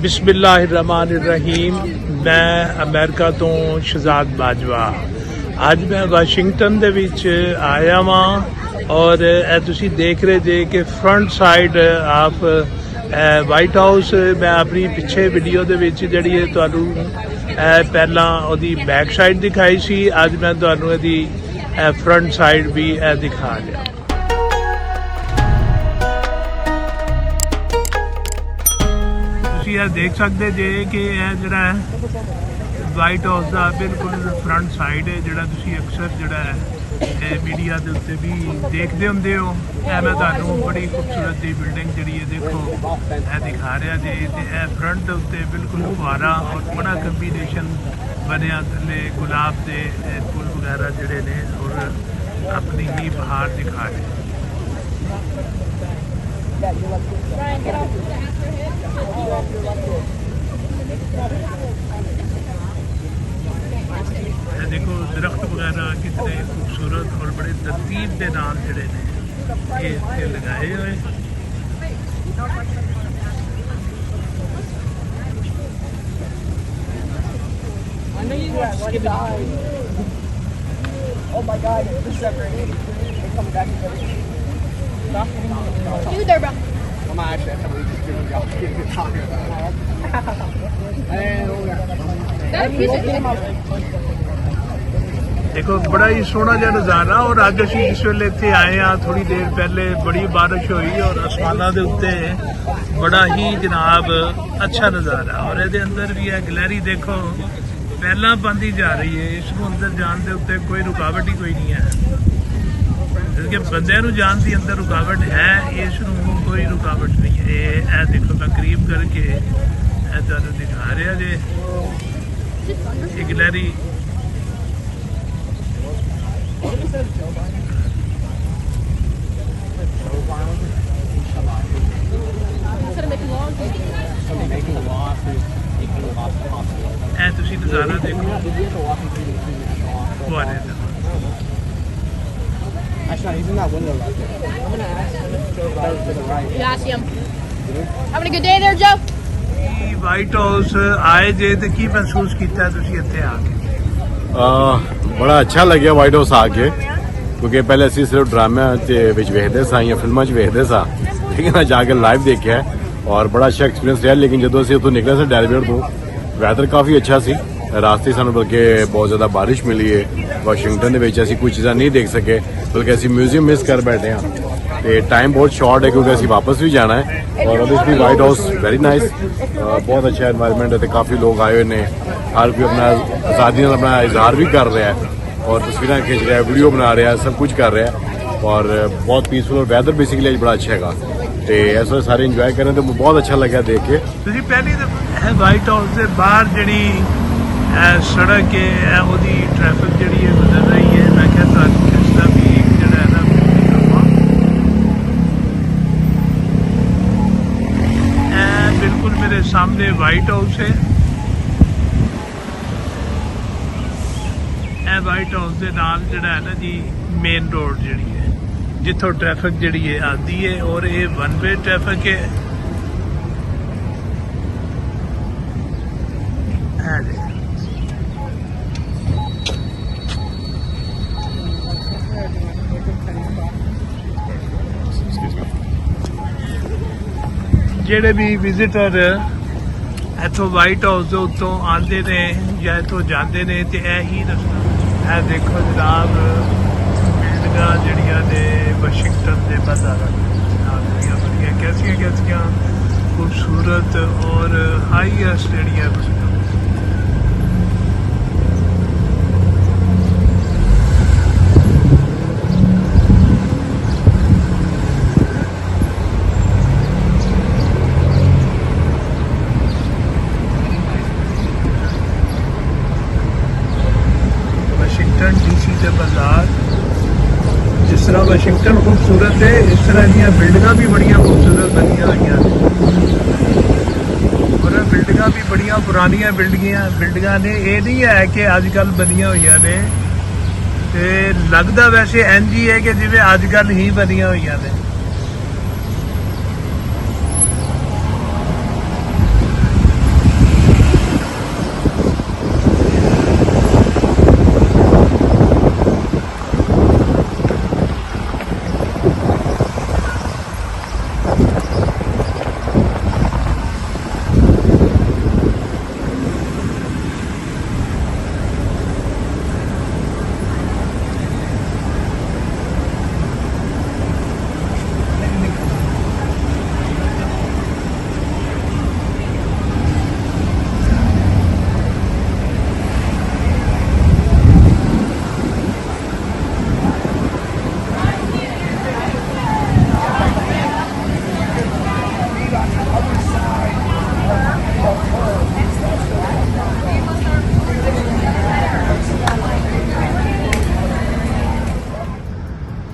बिस्मिल्लाहिर्रहमानिर्रहीम। मैं अमेरिका तो शहजाद बाजवा। ਅੱਜ मैं वाशिंगटन ਦੇ ਵਿੱਚ ਆਇਆ ਵਾਂ ਔਰ ਇਹ ਤੁਸੀਂ ਦੇਖ ਰਹੇ ਜੇ ਕਿ front side off white house. ਮੈਂ ਆਪਣੀ ਪਿੱਛੇ ਵੀਡੀਓ ਦੇ ਵਿੱਚ ਜਿਹੜੀ ਹੈ ਤੁਹਾਨੂੰ ਪਹਿਲਾਂ ਉਹਦੀ ਬੈਕ ਸਾਈਡ ਦਿਖਾਈ ਸੀ, ਅੱਜ ਮੈਂ ਤੁਹਾਨੂੰ ਇਹਦੀ ਫਰੰਟ ਸਾਈਡ ਵੀ ਦਿਖਾ ਰਿਹਾ। ਤੁਸੀਂ ਇਹ ਦੇਖ ਸਕਦੇ ਜੇ ਕਿ ਇਹ ਜਿਹੜਾ ਵਾਈਟ ਹਾਊਸ ਦਾ ਬਿਲਕੁਲ ਫਰੰਟ ਸਾਈਡ ਹੈ, ਜਿਹੜਾ ਤੁਸੀਂ ਅਕਸਰ ਜਿਹੜਾ ਹੈ ਮੀਡੀਆ ਦੇ ਉੱਤੇ ਵੀ ਦੇਖਦੇ ਹੁੰਦੇ ਹੋ। ਇਹ ਮੈਂ ਤੁਹਾਨੂੰ ਬੜੀ ਖੂਬਸੂਰਤ ਦੀ ਬਿਲਡਿੰਗ ਜਿਹੜੀ ਹੈ ਦੇਖੋ ਇਹ ਦਿਖਾ ਰਿਹਾ ਜੇ, ਤੇ ਇਹ ਫਰੰਟ ਦੇ ਉੱਤੇ ਬਿਲਕੁਲ ਫੁਆਰਾ ਔਰ ਬੜਾ ਕੰਬੀਨੇਸ਼ਨ ਬਣਿਆ, ਥੱਲੇ ਗੁਲਾਬ ਦੇ ਫੁੱਲ ਵਗੈਰਾ ਜਿਹੜੇ ਨੇ ਔਰ ਆਪਣੀ ਹੀ ਬਹਾਰ ਦਿਖਾ ਰਹੇ। देखो दरख्त वगैरह कितने खूबसूरत और बड़े तरतीब के नाल जड़े ने ये लगाए हुए। देखो बड़ा ही सोहना जिहा नज़ारा। और अज असीं जिस वेले इत्थे आए हाँ थोड़ी देर पहले बड़ी बारिश हुई और आसमानां दे उत्ते बड़ा ही जनाब अच्छा नज़ारा। और इहदे अंदर भी है गैलरी देखो पहलां बनती जा रही है, इसनूं अंदर जाण दे उत्ते कोई रुकावट ही कोई नहीं है, क्योंकि बंदे नूं जाण दी अंदर रुकावट है, इसनूं कोई रुकावट नहीं है। ये देखो मैं करीब करके तुहानूं दिखा रहा जे ये गैलरी। ਤੁਸੀਂ ਨਜ਼ਾਰਾ ਦੇਖੋ ਫੁਆਰੇ ਦਾ। Having a good day there, Joe? White house ਆਏ ਜੇ ਤੇ ਕੀ ਮਹਿਸੂਸ ਕੀਤਾ ਤੁਸੀਂ ਇੱਥੇ ਆ ਕੇ? बड़ा अच्छा लगे वाइट हाउस आके, क्योंकि पहले असी सिर्फ ड्रामे विच वेखदे सा या फिल्मां च वेखदे सा, लेकिन अज जाके लाइव देखा है और बड़ा अच्छा एक्सपीरियंस रहा। लेकिन जो असीं उत्थों निकले थे डेलवेयर तो वैदर काफ़ी अच्छा सी, रास्ते सानूं बल्कि बहुत ज़्यादा बारिश मिली है। वाशिंगटन दे विच असीं कुछ चीज़ां नहीं देख सके, बल्कि असीं म्यूजियम मिस कर बैठे हाँ। तो टाइम बहुत शॉर्ट है क्योंकि असीं वापस भी जाना है। और obviously white house very nice, बहुत अच्छा एनवायरनमेंट है, तो काफ़ी लोग आए हुए हैं, हर कोई अपना आज़ादी नाल अपना इजहार भी कर रहा है और तस्वीरें खिंच रहा है, वीडियो बना रहा है, सब कुछ कर रहा है। और बहुत पीसफुल और वैदर बेसिकली आज बड़ा अच्छा है, तो इस वजह सारे इंजॉय करें, तो बहुत अच्छा लगा देख के। ਤੁਸੀਂ ਪਹਿਲੀ ਦਫਾ ਵਾਈਟ ਹਾਊਸ ਦੇ ਬਾਹਰ ਜਿਹੜੀ ਸੜਕ ਹੈ ਉਹਦੀ ਟ੍ਰੈਫਿਕ ਜਿਹੜੀ ਹੈ ਗੁਜ਼ਰ ਰਹੀ ਹੈ। ਮੈਂ ਕਿਹਾ ਤੁਹਾਨੂੰ ਕਿਸ ਦਾ ਵੀ ਜਿਹੜਾ ਹੈ ਨਾ बिल्कुल मेरे सामने वाइट हाउस है। वाइट हाउस के नाल जिहड़ा है ना जी मेन रोड जिहड़ी है जिथों ट्रैफिक जिहड़ी है आती है, और ये वन वे ट्रैफिक है। ਜਿਹੜੇ भी विजिटर इतों वाइट हाउस के उत्तों आते ने या इतों जाते ने, तो यही रस्ता है देखो जनाब बिल्डिंगां जड़ियां ने वाशिंगटन के बाजारां बड़ियां बड़ियां कैसियां कैसियां खूबसूरत और हाईएस्ट जड़ियां डीसी के बाजार। जिस तरह वाशिंगटन खूबसूरत है, इस तरह दी बिल्डिंगां भी बड़ियां खूबसूरत बनिया हुई, और बिल्डिंगां भी बड़ियां पुरानियां बिल्डिंगां ने। ये नहीं है कि अजकल बनिया हुई ने, लगता वैसे इंज ही है कि जिवें अजकल ही बनिया हुई ने।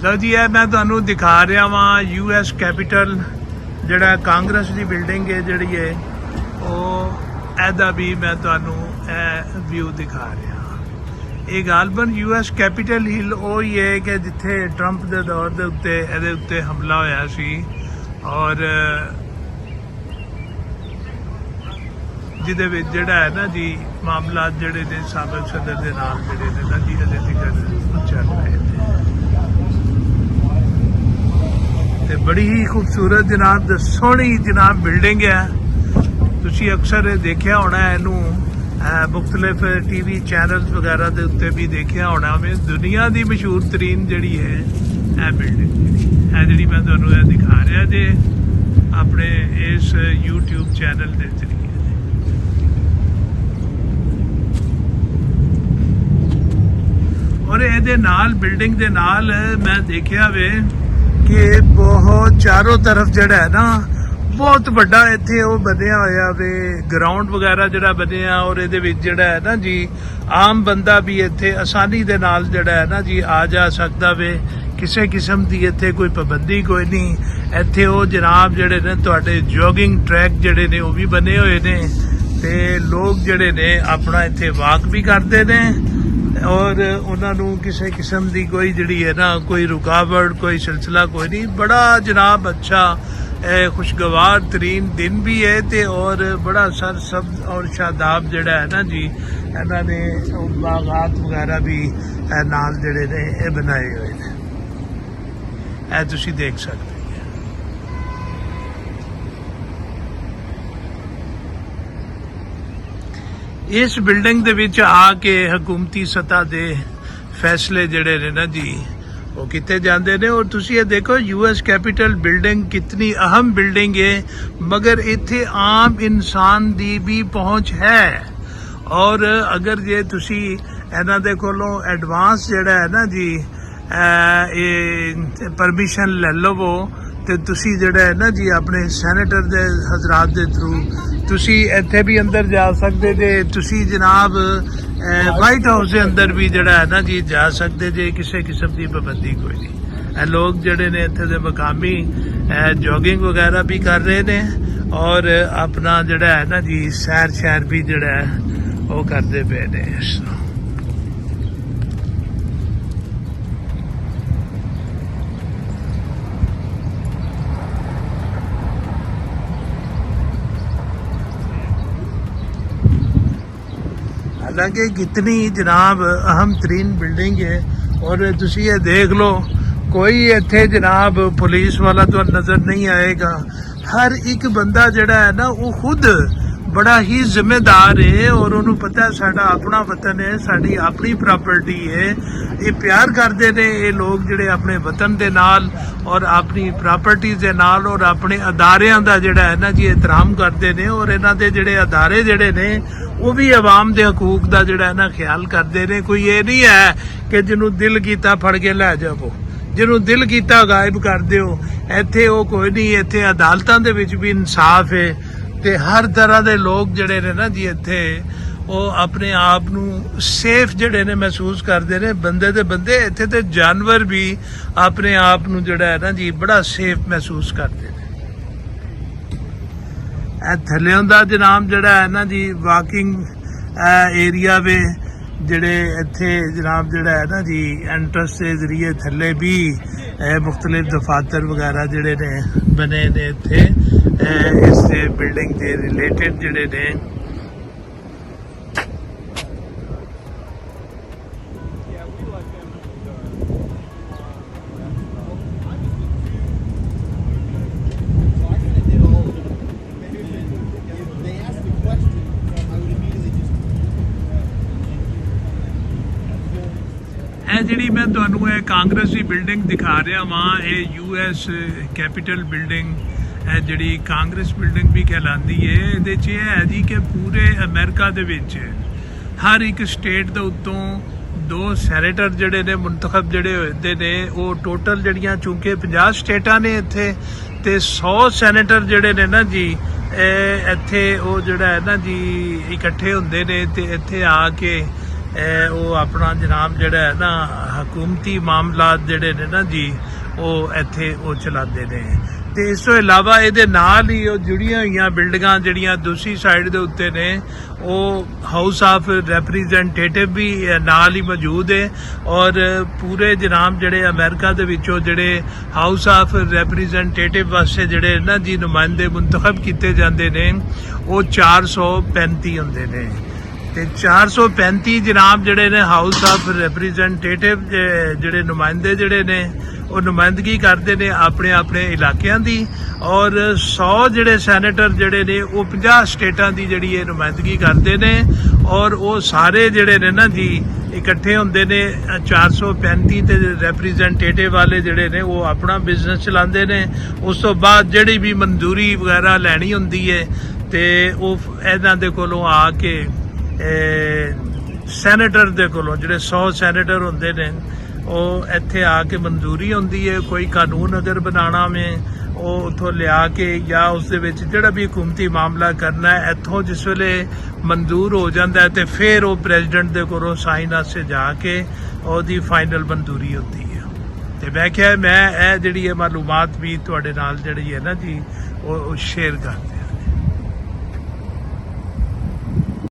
ਲਓ ਜੀ ਇਹ ਮੈਂ ਤੁਹਾਨੂੰ ਦਿਖਾ ਰਿਹਾ ਵਾਂ US ਕੈਪੀਟਲ ਜਿਹੜਾ ਕਾਂਗਰਸ ਦੀ ਬਿਲਡਿੰਗ ਹੈ ਜਿਹੜੀ ਹੈ ਉਹ ਇਹਦਾ ਵੀ ਮੈਂ ਤੁਹਾਨੂੰ ਇਹ ਵਿਊ ਦਿਖਾ ਰਿਹਾ। ਇਹ ਗਾਲਬਨ US ਕੈਪੀਟਲ ਹਿੱਲ ਉਹ ਹੀ ਹੈ ਕਿ ਜਿੱਥੇ ਟਰੰਪ ਦੇ ਦੌਰ ਦੇ ਉੱਤੇ ਇਹਦੇ ਉੱਤੇ ਹਮਲਾ ਹੋਇਆ ਸੀ ਔਰ ਜਿਹਦੇ ਵਿੱਚ ਜਿਹੜਾ ਹੈ ਨਾ ਜੀ ਮਾਮਲਾ ਜਿਹੜੇ ਨੇ ਸਾਬਕ ਸਦਰ ਦੇ ਨਾਲ ਜਿਹੜੇ ਨੇ ਨਾ ਜੀ ਇਹਦੇ ਤੱਕ ਚੱਲ ਰਹੇ ਨੇ ਤੇ ਬੜੀ ਹੀ ਖੂਬਸੂਰਤ ਜਨਾਬ ਸੋਹਣੀ ਜਨਾਬ ਬਿਲਡਿੰਗ ਹੈ। ਤੁਸੀਂ ਅਕਸਰ ਦੇਖਿਆ ਹੋਣਾ ਇਹਨੂੰ ਮੁxtਲਿਫ TV ਚੈਨਲਸ ਵਗੈਰਾ ਦੇ ਉੱਤੇ ਵੀ ਦੇਖਿਆ ਹੋਣਾ ਵੇ। ਦੁਨੀਆ ਦੀ ਮਸ਼ਹੂਰ ਤਰੀਨ ਜਿਹੜੀ ਹੈ ਇਹ ਬਿਲਡਿੰਗ ਜਿਹੜੀ ਮੈਂ ਤੁਹਾਨੂੰ ਇਹ ਦਿਖਾ ਰਿਹਾ ਜੇ ਆਪਣੇ ਇਸ YouTube ਚੈਨਲ ਦੇ ਜ਼ਰੀਏ। ਔਰ ਇਹਦੇ ਨਾਲ ਬਿਲਡਿੰਗ ਦੇ ਨਾਲ ਮੈਂ ਦੇਖਿਆ ਵੇ ਕਿ ਬਹੁਤ ਚਾਰੋਂ ਤਰਫ ਜਿਹੜਾ ਹੈ ਨਾ ਬਹੁਤ ਵੱਡਾ ਇੱਥੇ ਉਹ ਬਣਿਆ ਹੋਇਆ ਵੇ ਗਰਾਊਂਡ ਵਗੈਰਾ ਜਿਹੜਾ ਬਣਿਆ ਔਰ ਇਹਦੇ ਵਿੱਚ ਜਿਹੜਾ ਹੈ ਨਾ ਜੀ ਆਮ ਬੰਦਾ ਵੀ ਇੱਥੇ ਆਸਾਨੀ ਦੇ ਨਾਲ ਜਿਹੜਾ ਹੈ ਨਾ ਜੀ ਆ ਜਾ ਸਕਦਾ ਵੇ। ਕਿਸੇ ਕਿਸਮ ਦੀ ਇੱਥੇ ਕੋਈ ਪਾਬੰਦੀ ਕੋਈ ਨਹੀਂ। ਇੱਥੇ ਉਹ ਜਨਾਬ ਜਿਹੜੇ ਨੇ ਤੁਹਾਡੇ ਜੋਗਿੰਗ ਟਰੈਕ ਜਿਹੜੇ ਨੇ ਉਹ ਵੀ ਬਣੇ ਹੋਏ ਨੇ ਤੇ ਲੋਕ ਜਿਹੜੇ ਨੇ ਆਪਣਾ ਇੱਥੇ ਵਾਕ ਵੀ ਕਰਦੇ ਨੇ ਔਰ ਉਹਨਾਂ ਨੂੰ ਕਿਸੇ ਕਿਸਮ ਦੀ ਕੋਈ ਜਿਹੜੀ ਹੈ ਨਾ ਕੋਈ ਰੁਕਾਵਟ ਕੋਈ ਸਿਲਸਿਲਾ ਕੋਈ ਨਹੀਂ। ਬੜਾ ਜਨਾਬ ਅੱਛਾ ਖੁਸ਼ਗਵਾਰ ਤਰੀਨ ਦਿਨ ਵੀ ਹੈ ਤੇ ਔਰ ਬੜਾ ਸਰਸਬਜ਼ ਔਰ ਸ਼ਾਦਾਬ ਜਿਹੜਾ ਹੈ ਨਾ ਜੀ ਇਹਨਾਂ ਨੇ ਬਾਗਾਤ ਵਗੈਰਾ ਵੀ ਨਾਲ ਜਿਹੜੇ ਨੇ ਇਹ ਬਣਾਏ ਹੋਏ ਨੇ। ਇਹ ਤੁਸੀਂ ਦੇਖ ਸਕਦੇ ਇਸ ਬਿਲਡਿੰਗ ਦੇ ਵਿੱਚ ਆ ਕੇ ਹਕੂਮਤੀ ਸਤਹ ਦੇ ਫੈਸਲੇ ਜਿਹੜੇ ਨੇ ਨਾ ਜੀ ਉਹ ਕੀਤੇ ਜਾਂਦੇ ਨੇ। ਔਰ ਤੁਸੀਂ ਇਹ ਦੇਖੋ US ਕੈਪੀਟਲ ਬਿਲਡਿੰਗ ਕਿਤਨੀ ਅਹਿਮ ਬਿਲਡਿੰਗ ਹੈ ਮਗਰ ਇੱਥੇ ਆਮ ਇਨਸਾਨ ਦੀ ਵੀ ਪਹੁੰਚ ਹੈ ਔਰ ਅਗਰ ਜੇ ਤੁਸੀਂ ਇਹਨਾਂ ਦੇ ਕੋਲੋਂ ਐਡਵਾਂਸ ਜਿਹੜਾ ਹੈ ਨਾ ਜੀ ਇਹ ਪਰਮਿਸ਼ਨ ਲੈ ਲਵੋ ਤੇ ਤੁਸੀਂ ਜਿਹੜਾ ਹੈ ਨਾ ਜੀ ਆਪਣੇ ਸੈਨੇਟਰ ਦੇ ਹਜ਼ਰਾਤ ਦੇ ਥਰੂ ਤੁਸੀਂ ਇੱਥੇ ਵੀ ਅੰਦਰ ਜਾ ਸਕਦੇ ਜੇ। ਤੁਸੀਂ ਜਨਾਬ ਵਾਈਟ ਹਾਊਸ ਦੇ ਅੰਦਰ ਵੀ ਜਿਹੜਾ ਹੈ ਨਾ ਜੀ ਜਾ ਸਕਦੇ ਜੇ। ਕਿਸੇ ਕਿਸਮ ਦੀ ਪਾਬੰਦੀ ਕੋਈ ਨਹੀਂ। ਇਹ ਲੋਕ ਜਿਹੜੇ ਨੇ ਇੱਥੇ ਦੇ ਮਕਾਮੀ ਜੋਗਿੰਗ ਵਗੈਰਾ ਵੀ ਕਰ ਰਹੇ ਨੇ ਔਰ ਆਪਣਾ ਜਿਹੜਾ ਹੈ ਨਾ ਜੀ ਸੈਰ ਵੀ ਜਿਹੜਾ ਹੈ ਉਹ ਕਰਦੇ ਪਏ ਨੇ। हालांकि कितनी जनाब अहम तरीन बिल्डिंग है और तुसी ये देख लो कोई इत्थे जनाब पुलिस वाला तो नज़र नहीं आएगा। हर एक बंदा जड़ा है ना वो खुद बड़ा ही जिम्मेदार है और उन्होंने पता है साडा अपना वतन है साडी अपनी प्रॉपर्टी है। ये प्यार करते ने ये लोग जड़े अपने वतन दे नाल और अपनी प्रॉपर्टीज दे नाल और अपने अदारियां दा जड़ा है ना जी एहतराम करते ने और इन्हां दे जड़े अदारे जड़े ने वो भी आवाम दे हकूक दा जड़ा है ना ख्याल करते ने। कोई ये नहीं है कि जिन्हों दिल कीता फड़ के लै जाओ जिन्हों दिल कीता गायब कर दिओ। इत्थे वो कोई नहीं। इत्थे अदालतां दे विच भी इंसाफ है ते हर तरह दे लोग जड़े ने ना जी इत्थे वो अपने आप नू सेफ जड़े ने महसूस करते ने। बंदे दे बंदे इत्थे ते जानवर भी अपने आप नू जड़ा है ना जी बड़ा सेफ महसूस करते ने। थल्लियों दा जनाब जड़ा है ना जी वाकिंग एरिया वे जड़े इत्थे जनाब जड़ा है ना जी एंट्रेंस के जरिए थल्ले भी मुख्तलिफ दफातर वगैरह जड़े ने बने ने इत्थे इस बिल्डिंग के रिलेटेड जड़े ने। ਜਿਹੜੀ ਮੈਂ ਤੁਹਾਨੂੰ ਇਹ ਕਾਂਗਰਸ ਦੀ ਬਿਲਡਿੰਗ ਦਿਖਾ ਰਿਹਾ ਵਾਂ ਇਹ US ਕੈਪੀਟਲ ਬਿਲਡਿੰਗ ਹੈ ਜਿਹੜੀ ਕਾਂਗਰਸ ਬਿਲਡਿੰਗ ਵੀ ਕਹਿਲਾਂਦੀ ਹੈ। ਇਹਦੇ 'ਚ ਇਹ ਹੈ ਜੀ ਕਿ ਪੂਰੇ ਅਮਰੀਕਾ ਦੇ ਵਿੱਚ ਹਰ ਇੱਕ ਸਟੇਟ ਦੇ ਉੱਤੋਂ 2 ਸੈਨੇਟਰ ਜਿਹੜੇ ਨੇ ਮੁੰਤਖਬ ਜਿਹੜੇ ਹੋਏ ਨੇ ਉਹ ਟੋਟਲ ਜਿਹੜੀਆਂ ਚੂੰਕਿ 50 ਸਟੇਟਾਂ ਨੇ ਇੱਥੇ ਤੇ 100 ਸੈਨੇਟਰ ਜਿਹੜੇ ਨੇ ਨਾ ਜੀ ਇੱਥੇ ਉਹ ਜਿਹੜਾ ਹੈ ਨਾ ਜੀ ਇਕੱਠੇ ਹੁੰਦੇ ਨੇ ਤੇ ਇੱਥੇ ਆ ਕੇ ਉਹ ਆਪਣਾ ਜਨਾਬ ਜਿਹੜਾ ਹੈ ਨਾ ਹਕੂਮਤੀ ਮਾਮਲਾਤ ਜਿਹੜੇ ਨੇ ਨਾ ਜੀ ਉਹ ਇੱਥੇ ਉਹ ਚਲਾਉਂਦੇ ਨੇ। ਤੇ ਇਸ ਤੋਂ ਇਲਾਵਾ ਇਹਦੇ ਨਾਲ ਹੀ ਉਹ ਜੁੜੀਆਂ ਹੋਈਆਂ ਬਿਲਡਿੰਗਾਂ ਜਿਹੜੀਆਂ ਦੂਸਰੀ ਸਾਈਡ ਦੇ ਉੱਤੇ ਨੇ ਉਹ ਹਾਊਸ ਆਫ ਰੈਪਰੈਜ਼ੈਂਟੇਟਿਵ ਵੀ ਨਾਲ ਹੀ ਮੌਜੂਦ ਹੈ। ਔਰ ਪੂਰੇ ਜਨਾਬ ਜਿਹੜੇ ਅਮਰੀਕਾ ਦੇ ਵਿੱਚੋਂ ਜਿਹੜੇ ਹਾਊਸ ਆਫ ਰੈਪਰੈਜ਼ੈਂਟੇਟਿਵ ਵਾਸਤੇ ਜਿਹੜੇ ਨਾ ਜੀ ਨੁਮਾਇੰਦੇ ਮੁੰਤਖਬ ਕੀਤੇ ਜਾਂਦੇ ਨੇ ਉਹ 435 ਹੁੰਦੇ ਨੇ। ਤੇ 435 ਜਨਾਬ ਜਿਹੜੇ ਨੇ ਹਾਊਸ ਆਫ ਰੈਪਰੈਜ਼ੈਂਟੇਟਿਵ ਜਿਹੜੇ ਨੁਮਾਇੰਦੇ ਜਿਹੜੇ ਨੇ ਉਹ ਨੁਮਾਇੰਦਗੀ ਕਰਦੇ ਨੇ ਆਪਣੇ ਆਪਣੇ ਇਲਾਕਿਆਂ ਦੀ। ਔਰ 100 ਜਿਹੜੇ ਸੈਨੇਟਰ ਜਿਹੜੇ ਨੇ ਉਹ 50 ਸਟੇਟਾਂ ਦੀ ਜਿਹੜੀ ਇਹ ਨੁਮਾਇੰਦਗੀ ਕਰਦੇ ਨੇ। ਔਰ ਉਹ ਸਾਰੇ ਜਿਹੜੇ ਨੇ ਨਾ ਜੀ ਇਕੱਠੇ ਹੁੰਦੇ ਨੇ 435 ਤੇ ਰੈਪਰੈਜ਼ੈਂਟੇਟਿਵ ਵਾਲੇ ਜਿਹੜੇ ਨੇ ਉਹ ਆਪਣਾ ਬਿਜ਼ਨਸ ਚਲਾਉਂਦੇ ਨੇ। ਉਸ ਤੋਂ ਬਾਅਦ ਜਿਹੜੀ ਵੀ ਮਨਜ਼ੂਰੀ ਵਗੈਰਾ ਲੈਣੀ ਹੁੰਦੀ ਹੈ ਤੇ ਉਹ ਇਹਨਾਂ ਦੇ ਕੋਲੋਂ ਆ ਕੇ ਸੈਨੇਟਰ ਦੇ ਕੋਲੋਂ ਜਿਹੜੇ 100 ਸੈਨੇਟਰ ਹੁੰਦੇ ਨੇ ਉਹ ਇੱਥੇ ਆ ਕੇ ਮਨਜ਼ੂਰੀ ਹੁੰਦੀ ਹੈ। ਕੋਈ ਕਾਨੂੰਨ ਅਗਰ ਬਣਾਉਣਾ ਵੇ ਉਹ ਉੱਥੋਂ ਲਿਆ ਕੇ ਜਾਂ ਉਸ ਦੇ ਵਿੱਚ ਜਿਹੜਾ ਵੀ ਹਕੂਮਤੀ ਮਾਮਲਾ ਕਰਨਾ ਹੈ ਇੱਥੋਂ ਜਿਸ ਵੇਲੇ ਮਨਜ਼ੂਰ ਹੋ ਜਾਂਦਾ ਹੈ ਤੇ ਫਿਰ ਉਹ ਪ੍ਰੈਜ਼ੀਡੈਂਟ ਦੇ ਕੋਲੋਂ ਸਾਈਨ ਵਾਸਤੇ ਜਾ ਕੇ ਉਹਦੀ ਫਾਈਨਲ ਮਨਜ਼ੂਰੀ ਹੁੰਦੀ ਹੈ। ਤੇ ਮੈਂ ਕਿਹਾ ਮੈਂ ਇਹ ਜਿਹੜੀ ਹੈ ਮਾਲੂਮਾਤ ਵੀ ਤੁਹਾਡੇ ਨਾਲ ਜਿਹੜੀ ਹੈ ਨਾ ਜੀ ਉਹ ਸ਼ੇਅਰ ਕਰਦੇ ਹਾਂ।